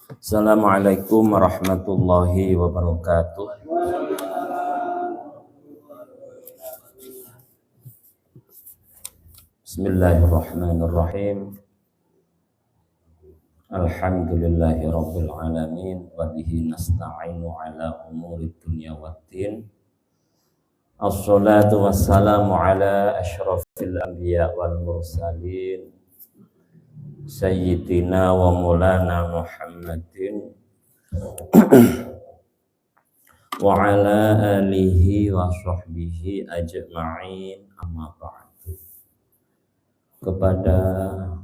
Assalamualaikum warahmatullahi wabarakatuh. Bismillahirrahmanirrahim. Alhamdulillahi rabbil alamin wa bihi nasta'inu ala umuri dunya waddin. Assalatu wassalamu ala asyrafil anbiya wal mursalin Sayyidina wa maulana Muhammadin wa ala alihi wa sahbihi ajma'in, amma ba'du. Kepada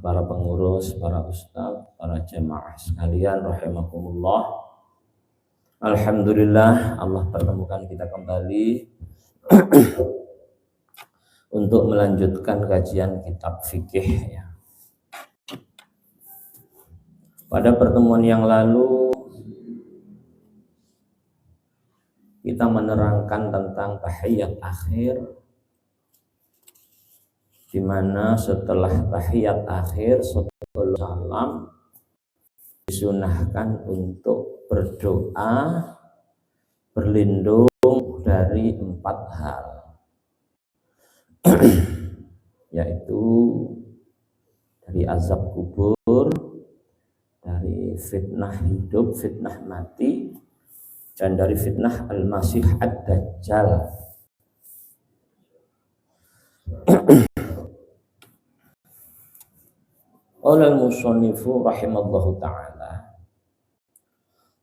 para pengurus, para ustaz, para jemaah sekalian rahimakumullah, alhamdulillah Allah pertemukan kita kembali untuk melanjutkan kajian kitab fikih ya. Pada pertemuan yang lalu kita menerangkan tentang tahiyat akhir, di mana setelah tahiyat akhir sebelum salam disunahkan untuk berdoa berlindung dari 4 hal, yaitu dari azab kubur, dari fitnah hidup, fitnah mati, dan dari fitnah al-masih ad-dajjal. Qala al-musannifu rahimallahu ta'ala,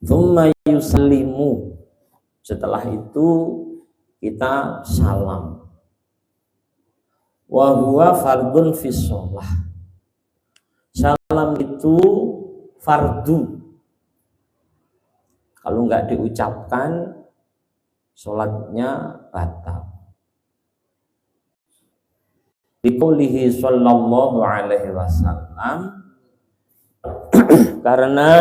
thumma yusallimu, setelah itu kita salam, wa huwa fardun fi shalah, salam itu fardu, kalau nggak diucapkan sholatnya batal. Biqoulihi sallallahu alaihi wasallam, karena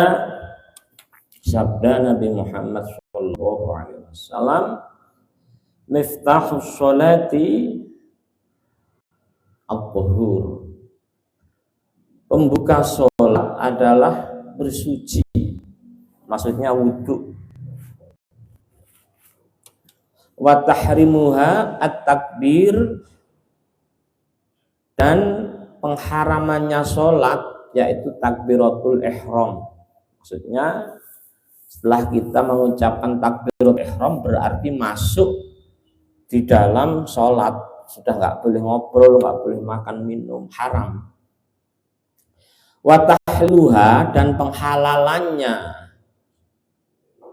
sabda Nabi Muhammad sallallahu alaihi wasallam, miftahus sholati at-tuhur, pembuka sholat adalah bersuci, maksudnya wudhu. Wa tahrimuha at-takbir, dan pengharamannya sholat yaitu takbiratul ihram. Maksudnya setelah kita mengucapkan takbiratul ihram berarti masuk di dalam sholat, sudah nggak boleh ngobrol, nggak boleh makan minum, haram. Wa tahluha, dan penghalalannya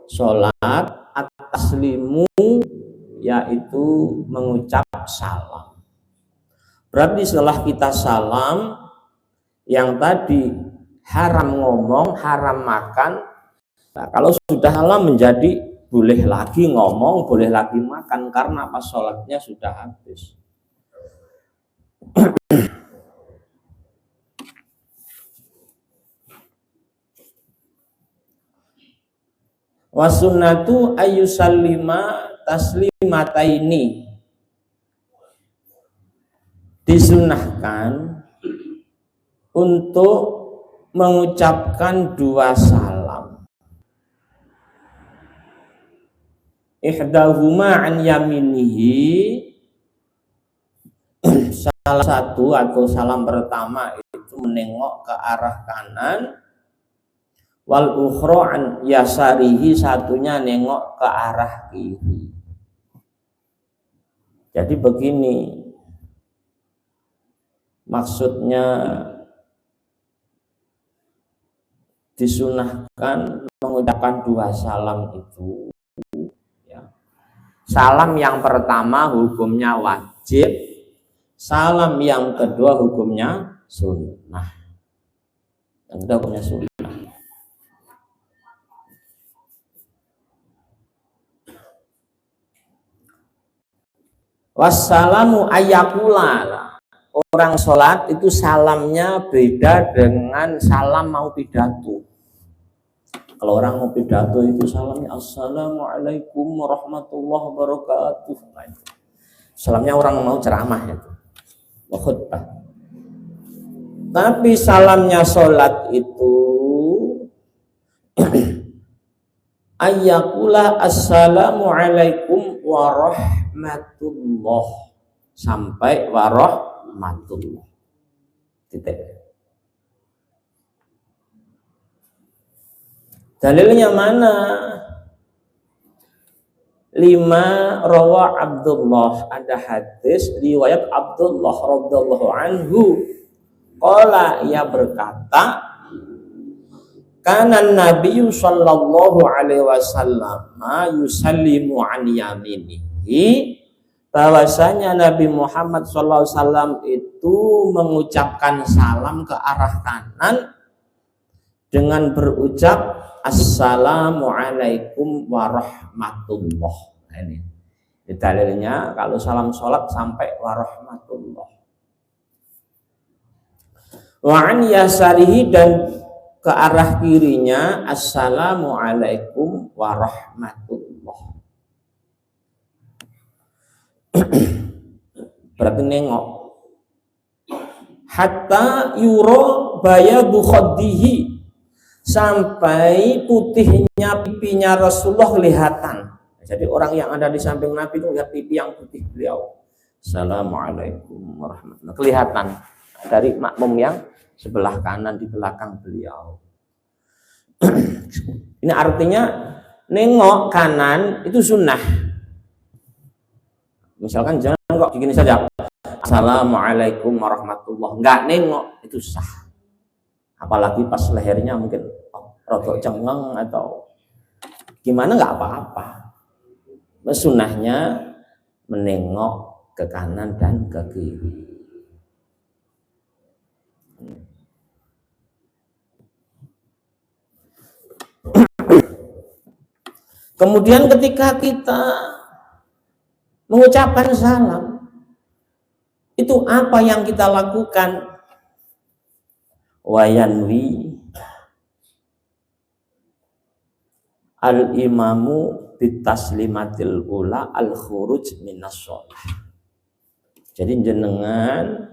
sholat at-taslimu, yaitu mengucap salam. Berarti setelah kita salam, yang tadi haram ngomong, haram makan, nah, kalau sudah salam menjadi boleh lagi ngomong, boleh lagi makan, karena pas sholatnya sudah habis. Wasunnatu ayyusallima taslimataini, disunahkan untuk mengucapkan 2 salam. Ihdahuma an yaminihi, salah satu atau salam pertama itu menengok ke arah kanan, wal ukhra an yasarihi, satunya nengok ke arah kiri. Jadi begini maksudnya, disunahkan mengucapkan 2 salam itu ya. Salam yang pertama hukumnya wajib, salam yang kedua hukumnya sunnah. Yang kedua hukumnya sunnah. Wassalamu ayyakula, orang sholat itu salamnya beda dengan salam mau pidato. Kalau orang mau pidato itu salamnya assalamualaikum warahmatullahi wabarakatuh. Salamnya orang mau ceramah itu, khutbah. Tapi salamnya sholat itu ayyakula assalamu alaikum warahmatullah sampai warahmatullah titik. Dalilnya mana? 5 rawa Abdullah, ada hadis riwayat Abdullah radhiyallahu anhu qala, ia berkata, kana Nabi sallallahu alaihi wasallam yusallimu an yaminihi, bahwasanya Nabi Muhammad sallallahu alaihi wasallam itu mengucapkan salam ke arah kanan dengan berucap assalamualaikum warahmatullah. Ini dalilnya kalau salam sholat sampai warahmatullah. Wa an yasarihi, dan ke arah kirinya assalamualaikum warahmatullah. Berarti nengok. Hatta yuro bayadu khaddihi, sampai putihnya pipinya Rasulullah kelihatan. Jadi orang yang ada di samping Nabi itu lihat pipi yang putih beliau. Assalamualaikum warahmatullahi wabarakatuh. Kelihatan dari makmum yang sebelah kanan di belakang beliau. Ini artinya nengok kanan itu sunnah. Misalkan jangan kok begini saja. Assalamualaikum warahmatullahi wabarakatuh. Enggak nengok itu sah. Apalagi pas lehernya mungkin rotok cengeng atau gimana, nggak apa-apa. Sunnahnya menengok ke kanan dan ke kiri. Kemudian ketika kita mengucapkan salam, itu apa yang kita lakukan? Wayanwi al-imamu bitaslimatil ula al-khuruj minas sholah. Jadi jenengan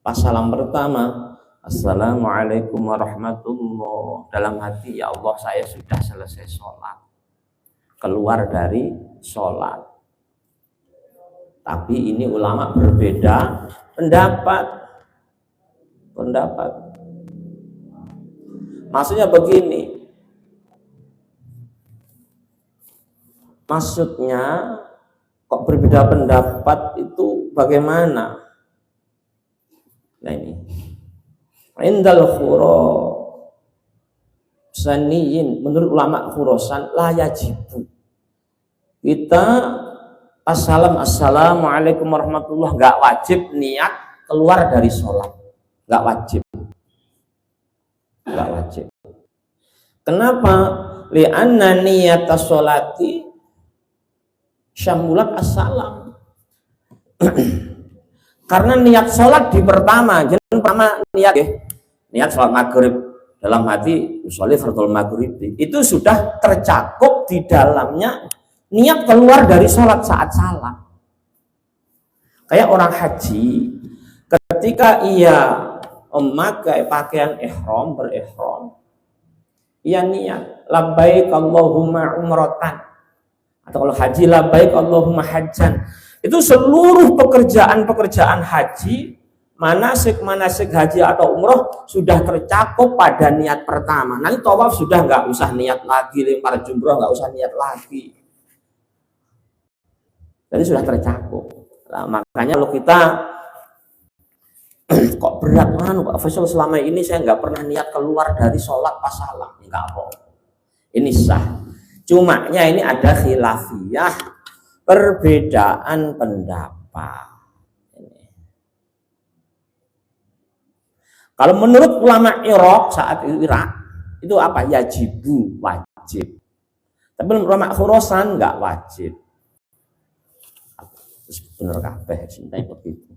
pas salam pertama assalamualaikum warahmatullah, dalam hati ya Allah saya sudah selesai sholat, keluar dari sholat. Tapi ini ulama berbeda pendapat. Maksudnya begini, maksudnya kok berbeda pendapat itu bagaimana? Nah ini, indal khurasaniyin, menurut ulama Khurasan la yajibu, kita assalamualaikum warahmatullah nggak wajib niat keluar dari sholat, nggak wajib. Kenapa? Li'anna niyata sholati syamulat assalam. Karena niat sholat di pertama, jadi pertama niat sholat maghrib dalam hati usolli fardhul maghrib, itu sudah tercakup di dalamnya niat keluar dari sholat saat salam. Kayak orang haji, ketika ia memakai pakaian ihram, berihram, ia niat labbaik Allahumma umratan, atau kalau haji labbaik Allahumma hajjan. Itu seluruh pekerjaan haji, manasik haji atau umroh sudah tercakup pada niat pertama. Nanti tawaf sudah nggak usah niat lagi, lempar jumroh nggak usah niat lagi. Jadi sudah tercakup. Nah, makanya kalau kita kok berat Pak Faisal, selama ini saya nggak pernah niat keluar dari sholat pas salam, nggak apa, ini sah. Cumanya ini ada khilafiyah, perbedaan pendapat. Kalau menurut ulama Irak saat itu itu apa? Yajibu, wajib. Tapi menurut ulama Khurasan nggak wajib. Bener kabeh cintai begitu.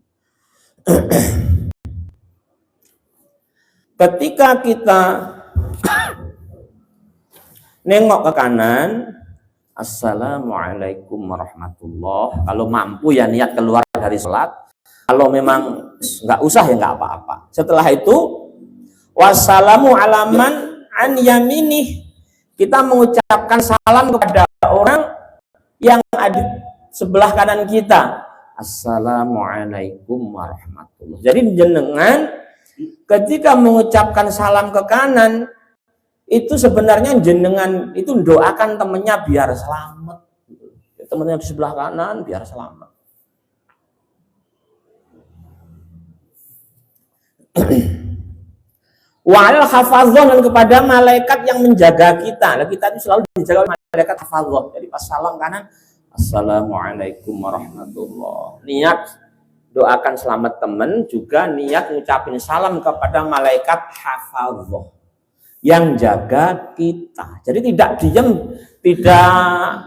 Ketika kita nengok ke kanan, assalamualaikum warahmatullah. Kalau mampu ya niat keluar dari sholat. Kalau memang nggak usah ya nggak apa-apa. Setelah itu wassalamu alaman an yaminih, kita mengucapkan salam kepada orang yang ada sebelah kanan kita. Assalamualaikum warahmatullahi. Jadi jenengan ketika mengucapkan salam ke kanan, itu sebenarnya jenengan itu doakan temennya biar selamat. Temennya di sebelah kanan biar selamat. Wa'al hafadzah, dan kepada malaikat yang menjaga kita. Nah, kita itu selalu dijaga oleh malaikat hafadzah. Jadi pas salam kanan, Assalamualaikum warahmatullahi. Niat doakan selamat teman, juga niat ngucapin salam kepada malaikat hafadzah yang jaga kita. Jadi tidak diam, tidak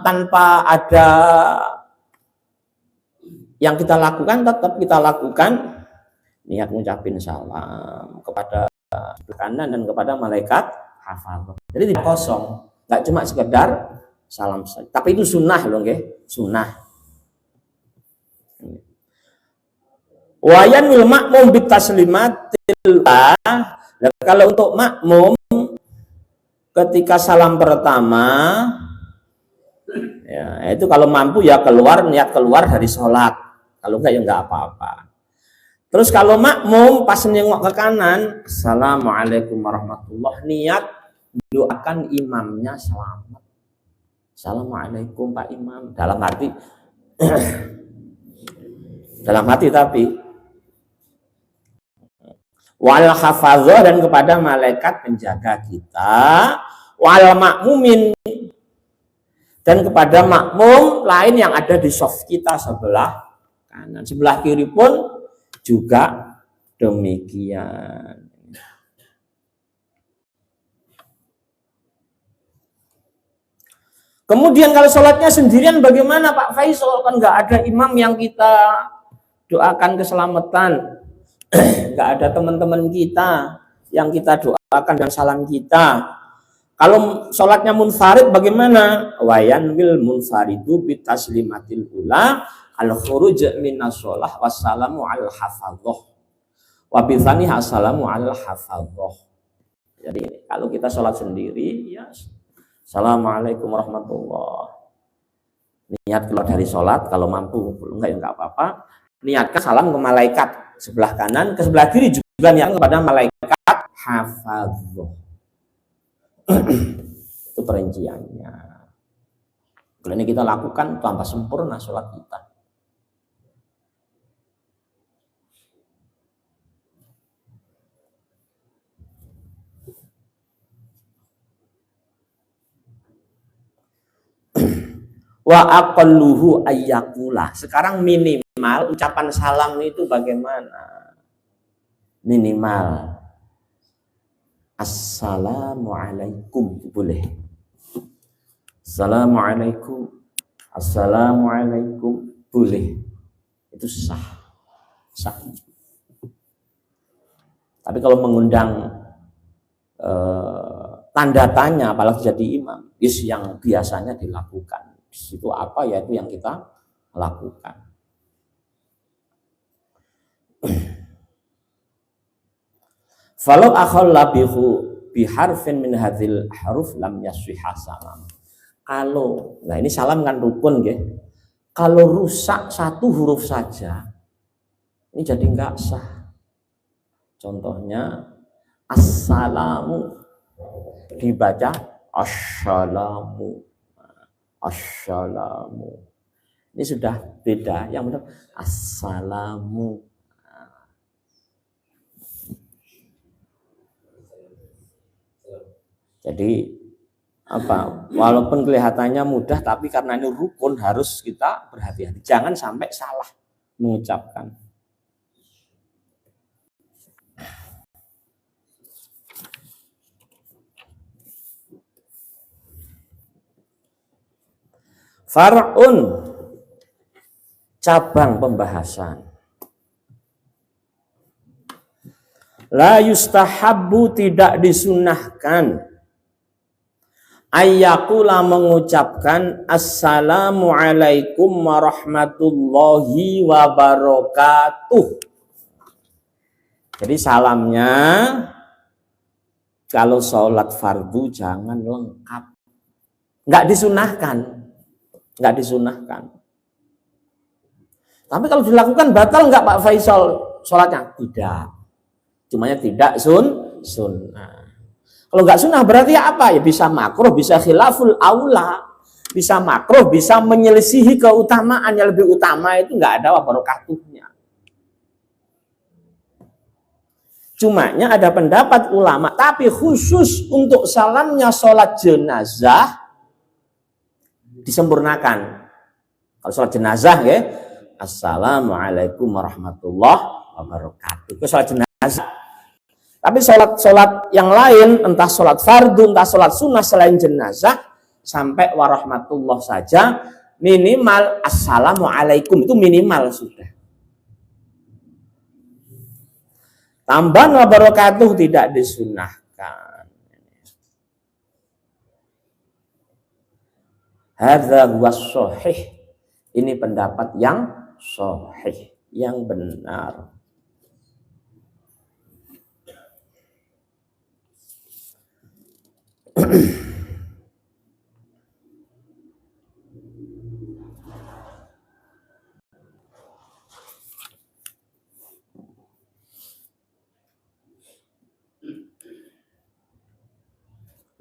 tanpa ada yang kita lakukan, tetap kita lakukan niat ngucapin salam kepada kanan dan kepada malaikat hafadzah. Jadi tidak kosong, nggak cuma sekedar salam saja. Tapi itu sunnah loh, nggih, sunnah. Wayanul makmum bitaslimatil kalau untuk makmum ketika salam pertama, ya itu kalau mampu ya keluar, niat keluar dari sholat. Kalau enggak ya enggak apa-apa. Terus kalau makmum pas nengok ke kanan, Assalamualaikum warahmatullahi, niat doakan imamnya selamat. Assalamualaikum Pak Imam, dalam hati tapi wal hafadzah, dan kepada malaikat penjaga kita, wal makmumin, dan kepada makmum lain yang ada di shaf kita sebelah kanan, sebelah kiri pun juga demikian. Kemudian kalau sholatnya sendirian bagaimana Pak Faisal? Kan nggak ada imam yang kita doakan keselamatan, nggak ada teman-teman kita yang kita doakan dan salam kita. Kalau sholatnya munfarid bagaimana? Wayan wil munfaridu bitaslimatil ula al-khuruj minas sholah wassalamu al hafadzah wabithani assalamu al hafadzah. Jadi kalau kita sholat sendiri ya Assalamualaikum warahmatullahi, niat keluar dari sholat, kalau mampu, enggak ya enggak apa-apa, niatkan salam ke malaikat sebelah kanan, ke sebelah kiri juga niat kepada malaikat hafadzah. Itu perinciannya. Kalau ini kita lakukan tanpa sempurna sholat kita. Wa aqalluhu ayyakula. Sekarang minimal ucapan salam itu bagaimana? Minimal Assalamualaikum boleh. Assalamualaikum boleh. Itu sah. Tapi kalau mengundang tanda tanya apalagi jadi imam, yang biasanya dilakukan. Di situ apa ya itu yang kita lakukan. Falau akhalla biharfin min hadzal haruf lam yasihha salam. Kalau, nah ini salam kan rukun ya. Kalau rusak satu huruf saja, ini jadi enggak sah. Contohnya assalamu dibaca assalamu. Ini sudah beda. Yang benar assalamu. Jadi apa? Walaupun kelihatannya mudah, tapi karena ini rukun harus kita berhati-hati. Jangan sampai salah mengucapkan. Far'un, cabang pembahasan. La yustahabbu, tidak disunnahkan, ayyakula mengucapkan assalamualaikum warahmatullahi wabarakatuh. Jadi salamnya kalau sholat fardu jangan lengkap. nggak disunahkan, nggak disunahkan. Tapi kalau dilakukan batal nggak Pak Faisal sholatnya? Tidak, cumanya tidak sunnah. Kalau nggak sunnah berarti apa? Ya bisa makruh, bisa khilaful aula, bisa makruh, bisa menyelisihi keutamaan yang lebih utama itu nggak ada wabarakatuhnya. Cumanya ada pendapat ulama, tapi khusus untuk salamnya sholat jenazah disempurnakan. Kalau sholat jenazah ya, assalamualaikum warahmatullahi wabarakatuh. Itu sholat jenazah. Tapi sholat yang lain, entah sholat fardu, entah sholat sunnah selain jenazah, sampai warahmatullah saja, minimal assalamualaikum, itu minimal sudah. Tambahan wabarakatuh tidak disunnahkan. Hadza huwas shahih. Ini pendapat yang sahih, yang benar.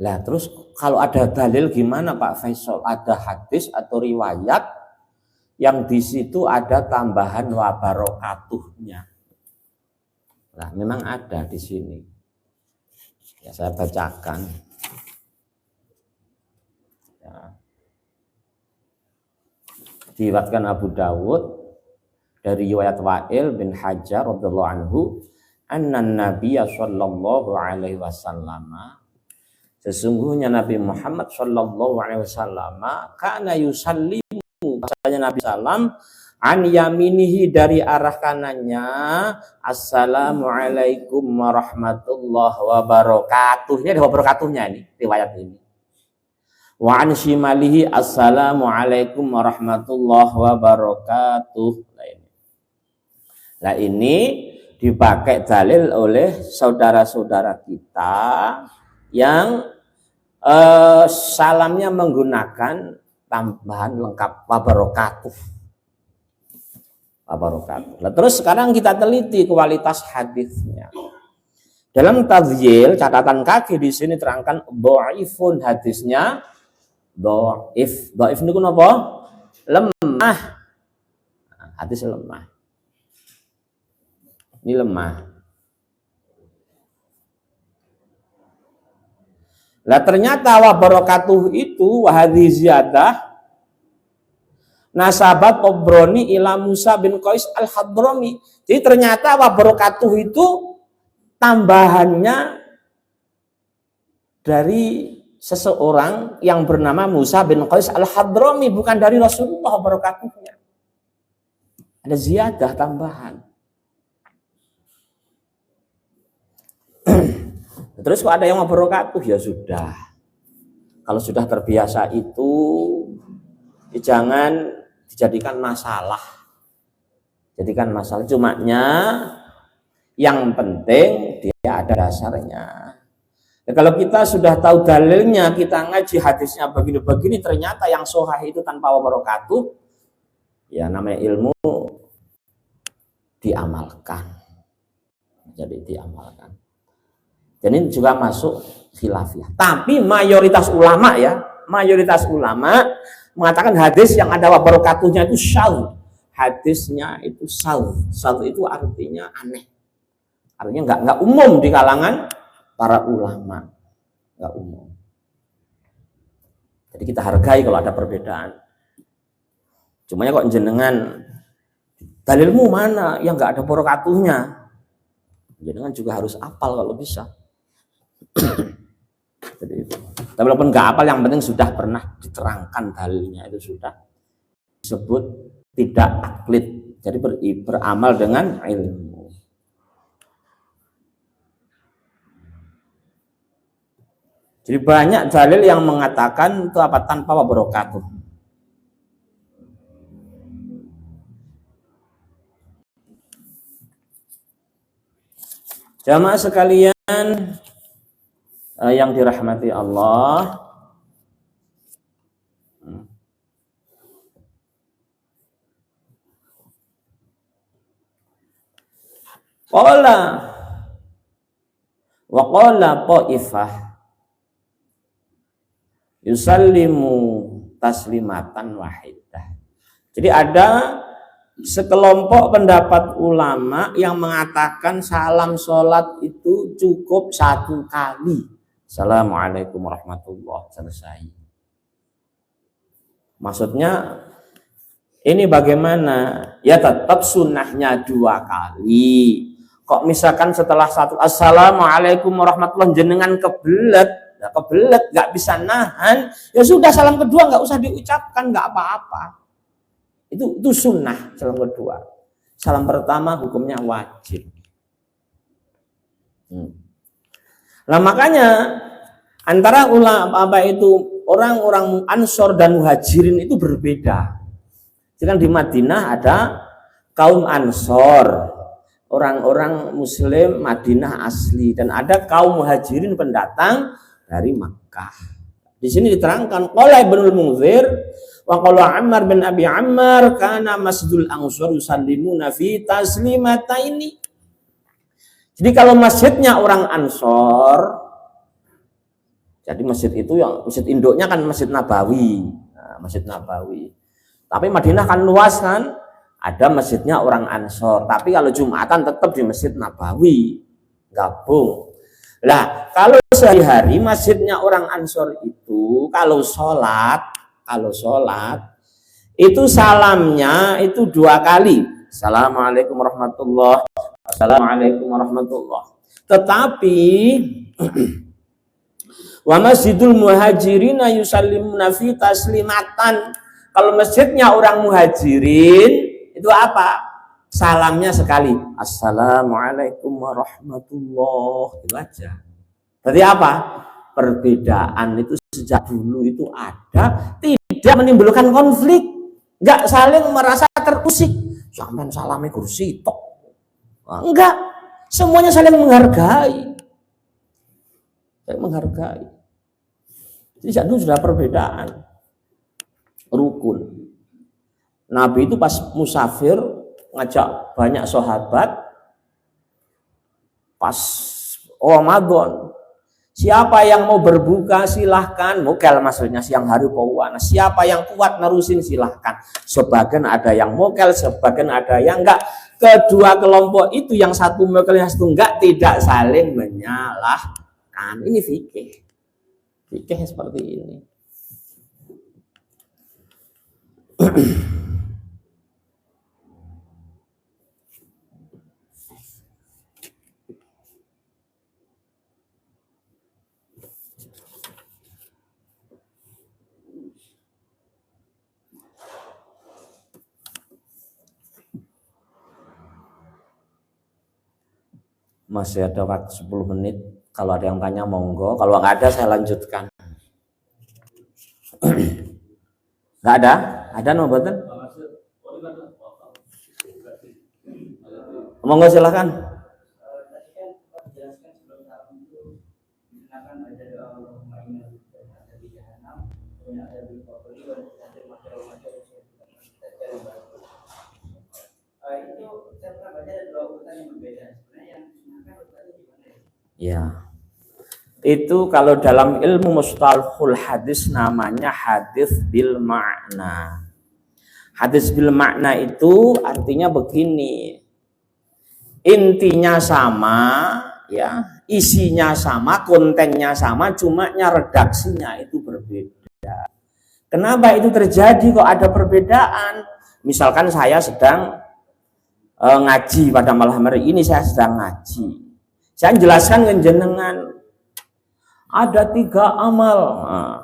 Lah terus kalau ada dalil gimana Pak Faisal? Ada hadis atau riwayat yang di situ ada tambahan wabarakatuhnya. Nah, memang ada di sini. Ya saya bacakan. Ya. Diriwayatkan Abu Dawud dari riwayat Wa'il bin Hajar radhiyallahu anhu, anna Nabiyya sallallahu alaihi wasallam, sesungguhnya Nabi Muhammad sallallahu alaihi wasallam kana yusallimu, bahasanya Nabi sallam, an yaminihi, dari arah kanannya, assalamualaikum warahmatullahi wabarakatuh. Ini ada wabarakatuhnya ini riwayat ini. Wa an shimalihi assalamualaikum warahmatullahi wabarakatuh. Nah ini dipakai dalil oleh saudara-saudara kita yang salamnya menggunakan tambahan lengkap wabarakatuh. Wabarakatuh. Nah, terus sekarang kita teliti kualitas hadisnya. Dalam tadhyil catatan kaki di sini terangkan dhaifun, hadisnya dhaif. Dhaif niku napa? Lemah. Hadis lemah. Ini lemah. Lah ternyata wabarakatuh itu wahadhi ziyadah nasabat Obroni ila Musa bin Qais al-Hadrami. Jadi ternyata wabarakatuh itu tambahannya dari seseorang yang bernama Musa bin Qais al-Hadrami, bukan dari Rasulullah wabarakatuhnya. Ada ziyadah tambahan. Terus kok ada yang wabarakatuh, ya sudah. Kalau sudah terbiasa itu ya jangan dijadikan masalah. Jadikan masalah, cumanya yang penting dia ada dasarnya. Nah, kalau kita sudah tahu dalilnya, kita ngaji hadisnya begini-begini, ternyata yang sahih itu tanpa wabarakatuh, ya namanya ilmu diamalkan. Jadi diamalkan. Dan ini juga masuk khilafiyah. Tapi mayoritas ulama mengatakan hadis yang ada wabarakatuhnya itu syadz. Hadisnya itu syadz. Syadz itu artinya aneh. Artinya enggak umum di kalangan para ulama. Enggak umum. Jadi kita hargai kalau ada perbedaan. Cumanya kok jenengan dalilmu mana yang enggak ada wabarakatuhnya? Jenengan juga harus hafal kalau bisa. Jadi itu. Tapi walaupun nggak hafal, yang penting sudah pernah diterangkan dalilnya, itu sudah disebut tidak taklid. Jadi beramal dengan ilmu. Jadi banyak dalil yang mengatakan itu apa tanpa wabarakatuh. Jamaah sekalian yang dirahmati Allah, Qala wa qala ta'ifah yusallimu taslimatan wahidah. Jadi ada sekelompok pendapat ulama yang mengatakan salam sholat itu cukup satu kali. Assalamualaikum warahmatullahi wabarakatuh, selesai. Maksudnya ini bagaimana? Ya tetap sunnahnya 2 kali. Kok misalkan setelah satu assalamualaikum warahmatullahi jenengan kebelet, kebelet nggak bisa nahan, ya sudah salam kedua nggak usah diucapkan, nggak apa-apa. Itu sunnah salam kedua. Salam pertama hukumnya wajib. Nah makanya antara ulama apa itu orang-orang Ansor dan Muhajirin itu berbeda. Sedang di Madinah ada kaum Ansor, orang-orang Muslim Madinah asli, dan ada kaum Muhajirin pendatang dari Makkah. Di sini diterangkan qala Ibnul Munzir wa qala Ammar bin Abi Ammar kana Masjidul Ansor yusallimuna fi taslimataini. Jadi kalau masjidnya orang Ansor, jadi masjid itu yang masjid induknya kan Masjid Nabawi. Nah, Masjid Nabawi. Tapi Madinah kan luas kan, ada masjidnya orang Ansor. Tapi kalau Jumatan tetap di Masjid Nabawi, gabung. Lah kalau sehari-hari masjidnya orang Ansor itu kalau sholat itu salamnya itu 2 kali. Assalamualaikum warahmatullahi wabarakatuh. Assalamualaikum warahmatullahi wabarakatuh. Tetapi wa masjidul muhajirina yusallimuna fi taslimatan. Kalau masjidnya orang muhajirin itu apa? Salamnya sekali. Assalamualaikum warahmatullahi wabarakatuh. Itu aja. Berarti apa? Perbedaan itu sejak dulu itu ada, tidak menimbulkan konflik, enggak saling merasa terusik. Sampai salamnya kursi tok. Enggak, semuanya saling menghargai. Saling menghargai. Sejak dulu sudah perbedaan. Rukun. Nabi itu pas musafir ngajak banyak sahabat pas Ramadan. Siapa yang mau berbuka silahkan, mokel maksudnya siang hari puasa. Siapa yang kuat nerusin silahkan. Sebagian ada yang mokel, sebagian ada yang enggak. Kedua kelompok itu yang satu mokel yang satu enggak tidak saling menyalahkan. Ini fikih. Fikih seperti ini. Masih ada waktu 10 menit. Kalau ada yang tanya monggo. Kalau nggak ada saya lanjutkan. Nggak ada? Ada no betul? Monggo silakan. Ya, itu kalau dalam ilmu mustalahul hadis namanya hadis bil makna. Hadis bil makna itu artinya begini, intinya sama, ya, isinya sama, kontennya sama, cuma redaksinya itu berbeda. Kenapa itu terjadi kok ada perbedaan? Misalkan saya sedang ngaji pada malam hari ini, saya sedang ngaji. Saya jelaskan ke jenengan ada 3 amal. Nah,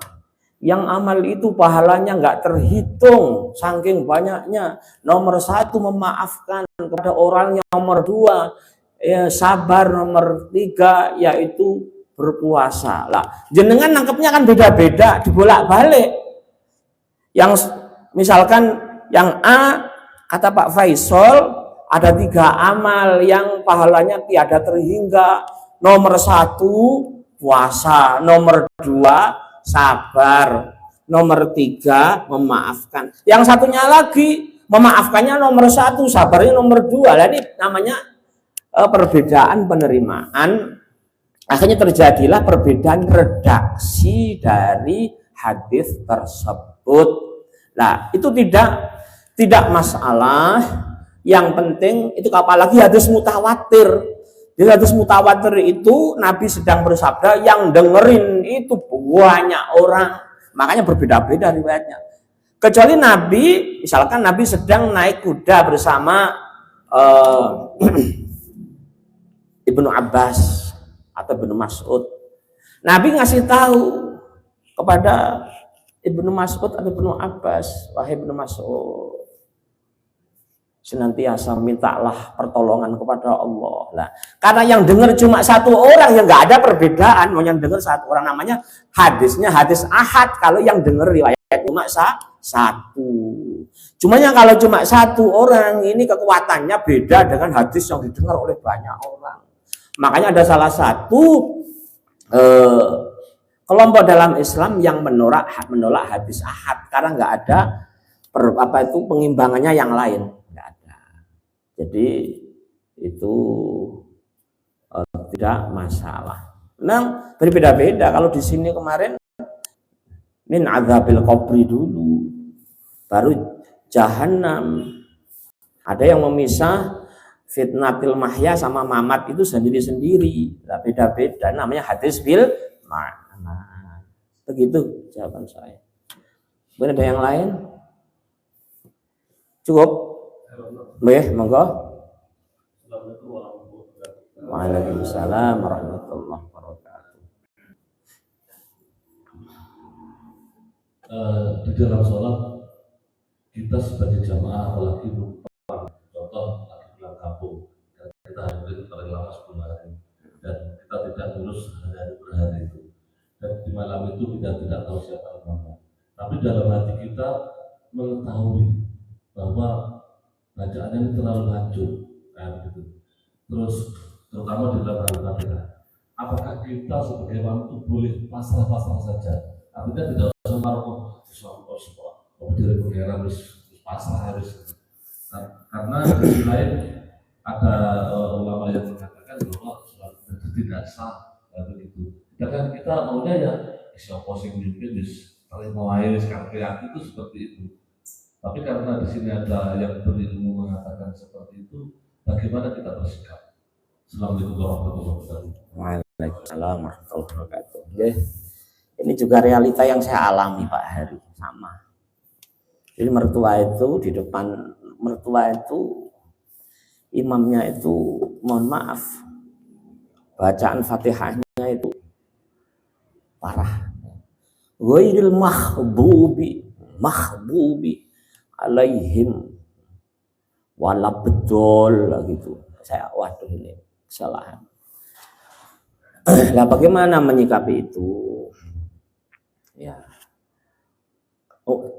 yang amal itu pahalanya nggak terhitung saking banyaknya. Nomor 1 memaafkan kepada orang, nomor 2 ya, sabar, nomor 3 yaitu berpuasa. Lah, jenengan nangkepnya kan beda-beda, dibolak-balik. Yang misalkan yang A kata Pak Faisal ada 3 amal yang pahalanya tiada terhingga. Nomor 1 puasa, nomor 2 sabar, nomor 3 memaafkan. Yang satunya lagi memaafkannya nomor 1, sabarnya nomor 2. Lah ini namanya perbedaan penerimaan, akhirnya terjadilah perbedaan redaksi dari hadis tersebut. Nah, itu tidak masalah. Yang penting itu apalagi hadis mutawatir. Di hadis mutawatir itu Nabi sedang bersabda, yang dengerin itu banyak orang. Makanya berbeda-beda riwayatnya. Kecuali Nabi, misalkan Nabi sedang naik kuda bersama Ibnu Abbas atau Ibnu Mas'ud. Nabi ngasih tahu kepada Ibnu Mas'ud atau Ibnu Abbas, wahai Ibnu Mas'ud, senantiasa mintalah pertolongan kepada Allah. Nah, karena yang dengar cuma satu orang, yang nggak ada perbedaan. Mau yang dengar satu orang, namanya hadisnya hadis ahad. Kalau yang dengar riwayat cuma satu. Cumanya kalau cuma satu orang, ini kekuatannya beda dengan hadis yang didengar oleh banyak orang. Makanya ada salah satu kelompok dalam Islam yang menolak hadis ahad karena nggak ada pengimbangannya yang lain. Jadi itu tidak masalah. Memang berbeda-beda. Kalau di sini kemarin min adzabil qabri dulu, baru jahanam. Ada yang memisah fitnatil mahya sama mamat itu sendiri-sendiri. Beda-beda. Namanya hadis bil ma'na. Begitu jawaban saya. Mungkin ada yang lain? Cukup? Baik, monggo. Waalaikumsalam warahmatullahi wabarakatuh. Di dalam sholat kita sebagai jamaah, apalagi contoh lagi pulang kampung, kita hadir paling lama 10 hari dan kita tidak lulus hari per hari itu, dan di malam itu kita tidak tahu siapa imamnya, tapi dalam hati kita mengetahui bahwa bacaannya ini terlalu hancur, gitu. Terus terutama di dalam Al-Fatihah, apakah kita sebagai imam itu boleh pasrah-pasrah saja? Artinya tidak usah maroko, dari pengira pasrah harus. Karena di sisi lain ada ulama yang mengatakan bahwa sholat itu tidak sah, begitu. Sedangkan kita maunya ya siapa sing mimpin terima air sekarang itu seperti itu. Tapi karena di sini ada yang berilmu mengatakan seperti itu, bagaimana kita bersikap? Assalamualaikum warahmatullahi wabarakatuh. Waalaikumsalam warahmatullahi wabarakatuh. Ini juga realita yang saya alami Pak Hari, sama. Jadi mertua itu di depan mertua itu imamnya itu, mohon maaf, bacaan Fatihahnya itu parah. Ghairil mahbubi alaihim wala bedol gitu. Saya waduh ini kesalahan. Nah, bagaimana menyikapi itu? Ya.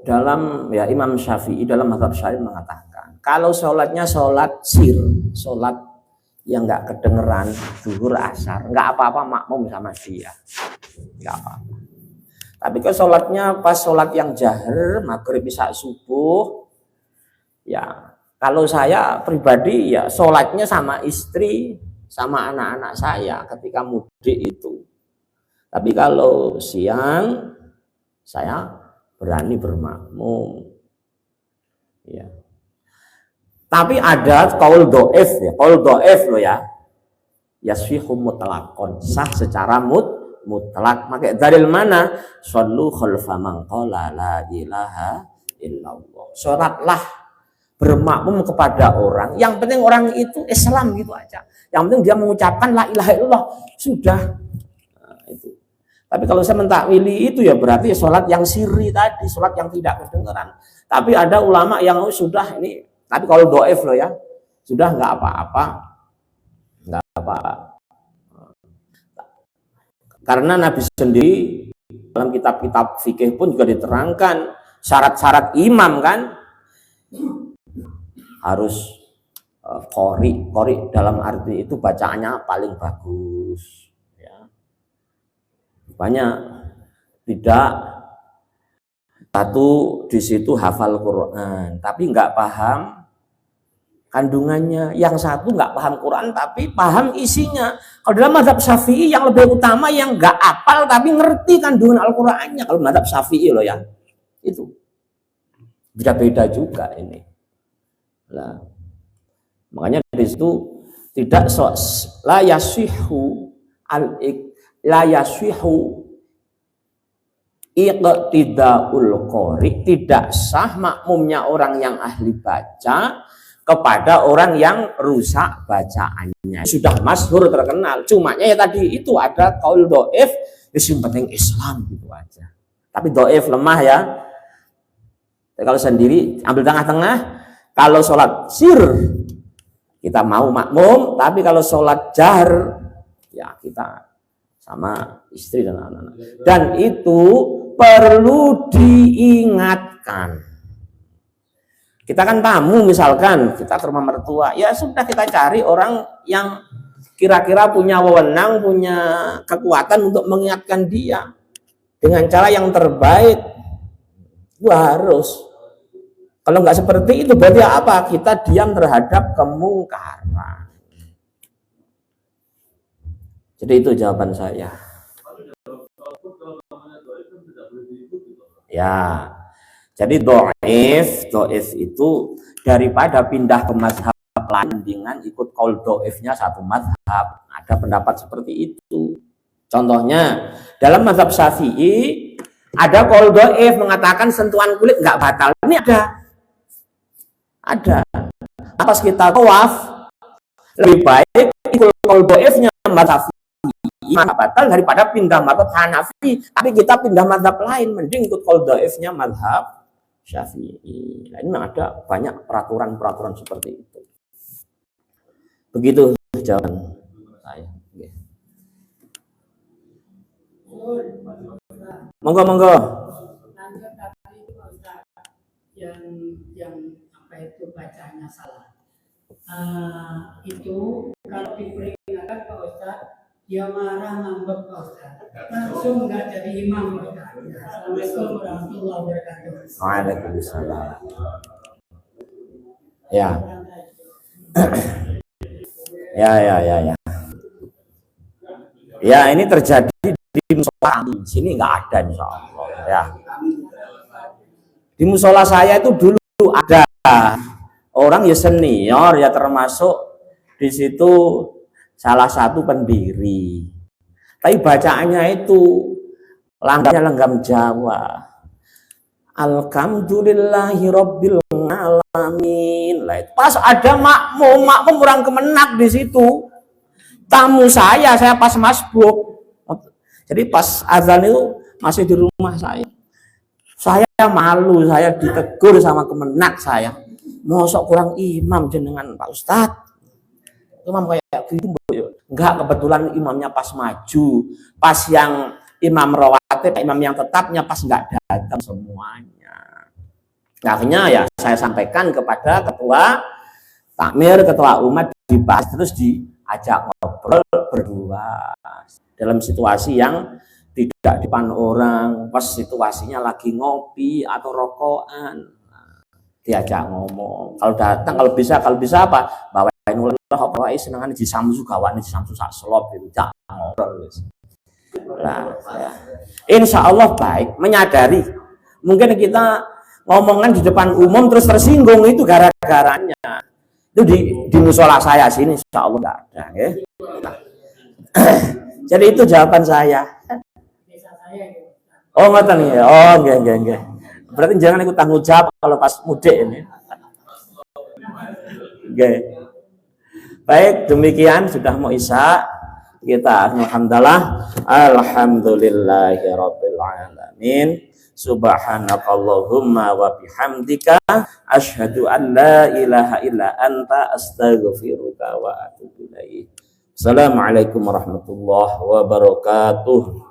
Dalam ya Imam Syafi'i dalam mazhab Syafi'i mengatakan, kalau sholatnya sholat sir, sholat yang nggak kedengeran, zuhur asar, nggak apa-apa makmum sama dia, nggak apa-apa. Tapi kalau sholatnya pas sholat yang jahar, maghrib isya subuh, ya kalau saya pribadi ya sholatnya sama istri, sama anak-anak saya ketika mudik itu. Tapi kalau siang saya berani bermakmum. Ya. Tapi ada qaul dhaif ya, qaul dhaif loh ya. Yasfihu mutlaqan, sah secara mutlak. Maka dalil mana? Shallu khalfa man qala la ilaha illallah. Salatlah bermakmum kepada orang, yang penting orang itu Islam gitu aja. Yang penting dia mengucapkan la ilaha illallah, sudah. Nah, itu. Tapi kalau saya mentakwili itu ya berarti salat yang sirri tadi, salat yang tidak kedengaran. Tapi ada ulama yang sudah ini, tapi kalau dhaif loh ya, sudah nggak apa-apa. Nggak apa-apa. Karena Nabi sendiri dalam kitab-kitab fikih pun juga diterangkan syarat-syarat imam kan harus qori dalam arti itu bacaannya paling bagus ya. Banyak tidak satu di situ hafal Quran tapi nggak paham kandungannya. Yang satu nggak paham Quran tapi paham isinya. Kalau dalam mazhab Syafi'i yang lebih utama yang nggak apal tapi ngerti kandungan Al-Qur'annya. Kalau mazhab Syafi'i loh ya, itu beda-beda juga ini. Nah, makanya di situ tidak la yasihu iqtidaul qori, tidak sah makmumnya orang yang ahli baca kepada orang yang rusak bacaannya. Sudah masyhur terkenal. Cumanya ya tadi itu ada qaul dhaif, yang penting Islam gitu aja. Tapi dhaif lemah ya. Kalau sendiri ambil tengah-tengah. Kalau sholat sir kita mau makmum, tapi kalau sholat jahar ya kita sama istri dan anak-anak. Dan itu perlu diingatkan. Kita kan tamu misalkan, kita ke rumah mertua, ya sudah kita cari orang yang kira-kira punya wewenang, punya kekuatan untuk mengingatkan dia dengan cara yang terbaik. Itu harus. Kalau nggak seperti itu berarti apa? Kita diam terhadap kemungkaran. Jadi itu jawaban saya. Ya, jadi doif itu daripada pindah ke mazhab lain dengan ikut qaul doifnya satu mazhab. Ada pendapat seperti itu. Contohnya dalam mazhab Syafi'i ada qaul doif mengatakan sentuhan kulit nggak batal. Ini ada. Pas kita tawaf lebih baik ikut qaul doifnya mazhab Syafi'i batal daripada pindah mazhab Hanafi, tapi kita pindah mazhab lain, mending ikut qaul dhaifnya mazhab Syafi'i. Nah, ini ada banyak peraturan-peraturan seperti itu. Begitu jawaban saya. Monggo. Lanjut tadi itu Pak Ustaz, yang apa itu bacanya salah. Itu kalau diperingatkan Pak Ustaz, dia marah ngambek Pak Ustaz, langsung nggak jadi imam Pak Ustaz. Assalamualaikum warahmatullahi wabarakatuh. Waalaikumsalam. Ya. Ya, ini terjadi di musola sini nggak ada insya Allah. Ya. Di musola saya itu dulu ada orang ya senior ya, termasuk di situ salah satu pendiri. Tapi bacaannya itu langgam Jawa. Alhamdulillahi rabbil alamin. Pas ada makmum orang Kemenak di situ. Tamu saya pas masbuk. Jadi pas azan itu masih di rumah saya. Saya malu, saya ditegur sama Kemenak saya. Mosok kurang imam jenengan Pak Ustadz. Imam kayak gitu, enggak, kebetulan imamnya pas maju, pas yang imam rawatib, imam yang tetapnya pas enggak datang semuanya. Nah, akhirnya ya saya sampaikan kepada ketua takmir, ketua umat, dibahas terus diajak ngobrol berdua dalam situasi yang tidak depan orang, pas situasinya lagi ngopi atau rokokan, diajak ngomong. Kalau datang, kalau bisa apa? Bawain ulang apa senengan di samsu gawane di samsu sak selop gitu, jak ngobrol wis. Nah, ya. Insya Allah baik, menyadari mungkin kita ngomongan di depan umum terus tersinggung, itu gara-garanya. Itu di musola saya sini insya Allah enggak ada, ya. Nah. Jadi itu jawaban saya. Oh, ngoten ya. Oh, nggih. Berarti jangan ikut tanggung jawab kalau pas mudik ini. Oke. Baik, demikian sudah mau isya. Kita alhamdulillahirabbil alamin. Subhanakallahumma wa bihamdika asyhadu an la ilaha illa anta astaghfiruka wa atubu ilaik. Assalamualaikum warahmatullahi wabarakatuh.